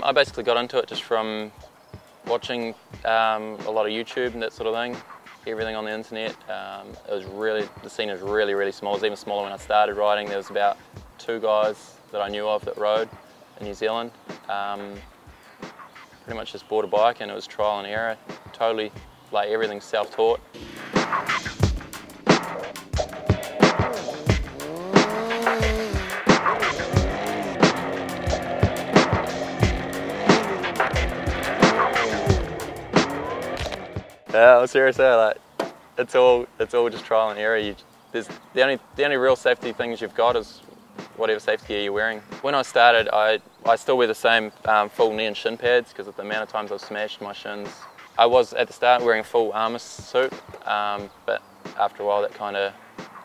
I basically got into it just from watching a lot of YouTube and that sort of thing. Everything on the internet. The scene was really small. It was even smaller when I started riding. There was about 2 guys that I knew of that rode in New Zealand. Pretty much just bought a bike and it was trial and error. Totally, like, everything's self-taught. Yeah, seriously, like, it's all just trial and error. The only real safety things you've got is whatever safety gear you're wearing. When I started, I still wear the same full knee and shin pads because of the amount of times I've smashed my shins. I was at the start wearing a full armour suit, but after a while that kind of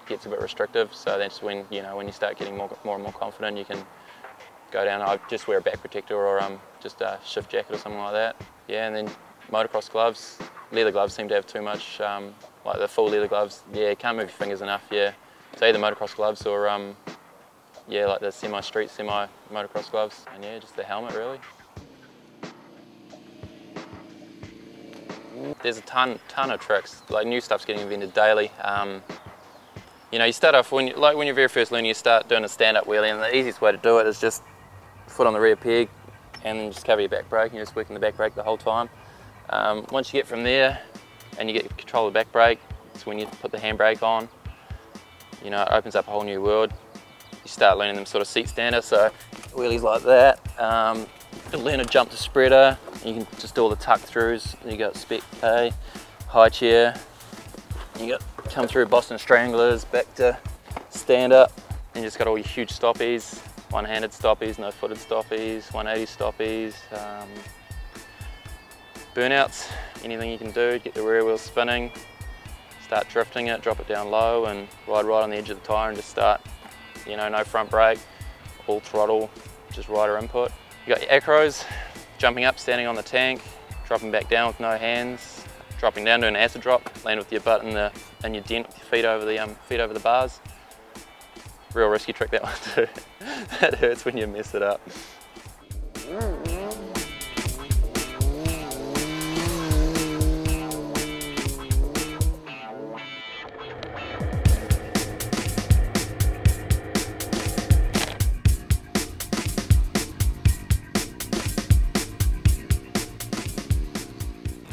gets a bit restrictive. So that's when you start getting more and more confident, you can go down. I just wear a back protector or just a shift jacket or something like that. Yeah, and then motocross gloves. Leather gloves seem to have too much, like the full leather gloves. Yeah, can't move your fingers enough. Yeah, so either motocross gloves or yeah, like the semi-street, semi-motocross gloves, and yeah, just the helmet really. There's a ton of tricks. Like, new stuff's getting invented daily. You start off when you're very first learning, you start doing a stand-up wheelie, and the easiest way to do it is just foot on the rear peg, and then just cover your back brake, and you're just working the back brake the whole time. Once you get from there and you get control of the back brake, it's when you put the handbrake on. It opens up a whole new world. You start learning them sort of seat standers, so wheelies like that. You learn to jump to spreader. You can just do all the tuck throughs. You got spec K, high chair. You got come through Boston stranglers, back to stand up. And you just got all your huge stoppies, one-handed stoppies, no-footed stoppies, 180 stoppies. Burnouts, anything you can do, get the rear wheel spinning, start drifting it, drop it down low and ride right on the edge of the tyre and just start, no front brake, all throttle, just rider input. You got your acros, jumping up, standing on the tank, dropping back down with no hands, dropping down to an acid drop, land with your butt in your dent with your feet over the bars. Real risky trick, that one too. That hurts when you mess it up.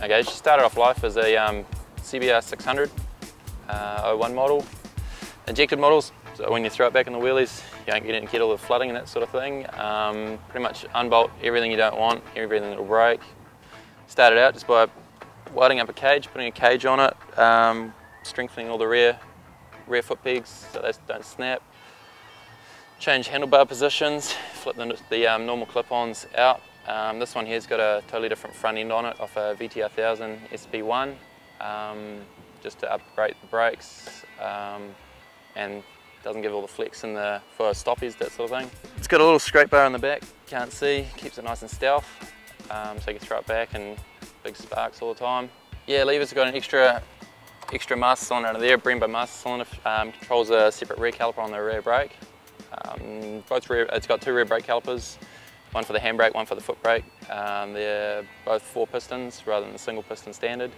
Okay, she started off life as a CBR 600 01 model, injected models, so when you throw it back in the wheelies you don't get all the flooding and that sort of thing. Pretty much unbolt everything you don't want, everything that'll break. Started out just by widening up a cage, putting a cage on it, strengthening all the rear foot pegs so they don't snap. Change handlebar positions, flip the normal clip-ons out. This one here's got a totally different front end on it off a VTR 1000 SP1, just to upgrade the brakes and doesn't give all the flex for stoppies, that sort of thing. It's got a little scrape bar in the back, can't see, keeps it nice and stealth, so you can throw it back and big sparks all the time. Yeah, levers have got an extra master cylinder under there, Brembo master cylinder, controls a separate rear caliper on the rear brake. It's got 2 rear brake calipers, one for the handbrake, one for the foot brake. They're both 4 pistons rather than the single piston standard.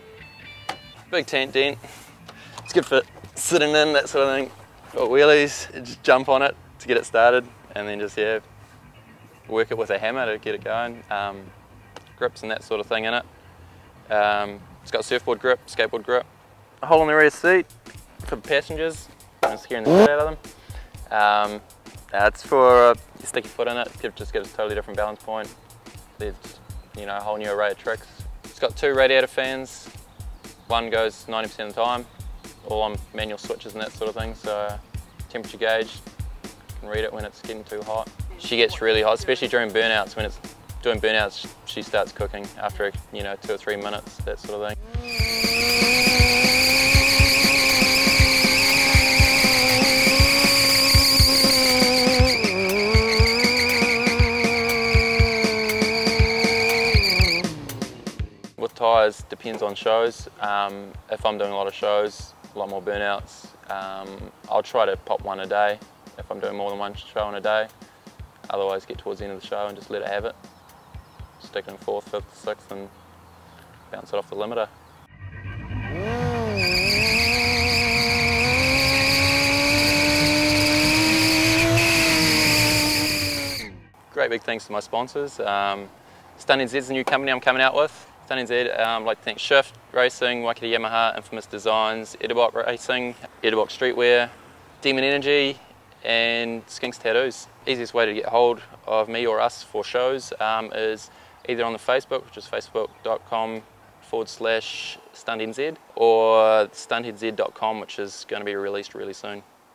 Big tank dent. It's good for sitting in, that sort of thing. Got wheelies, just jump on it to get it started and then just work it with a hammer to get it going. Grips and that sort of thing in it. It's got surfboard grip, skateboard grip. A hole in the rear seat for passengers, I'm scaring the shit out of them. It's for you stick your foot in it, just gives a totally different balance point. There's a whole new array of tricks. It's got 2 radiator fans. One goes 90% of the time, all on manual switches and that sort of thing. So temperature gauge, you can read it when it's getting too hot. She gets really hot, especially during burnouts. When it's doing burnouts, she starts cooking after 2 or 3 minutes, that sort of thing. Tyres depends on shows. If I'm doing a lot of shows, a lot more burnouts, I'll try to pop one a day if I'm doing more than one show in a day. Otherwise get towards the end of the show and just let it have it. stick in 4th, 5th, 6th and bounce it off the limiter. Great big thanks to my sponsors. Stunt NZ is the new company I'm coming out with. Stunt NZ, I'd like to thank Shift Racing, Waikiki Yamaha, Infamous Designs, Edibot Racing, Edibot Streetwear, Demon Energy and Skinks Tattoos. Easiest way to get hold of me or us for shows is either on the Facebook, which is facebook.com/StuntNZ, or stuntNZ.com, which is going to be released really soon.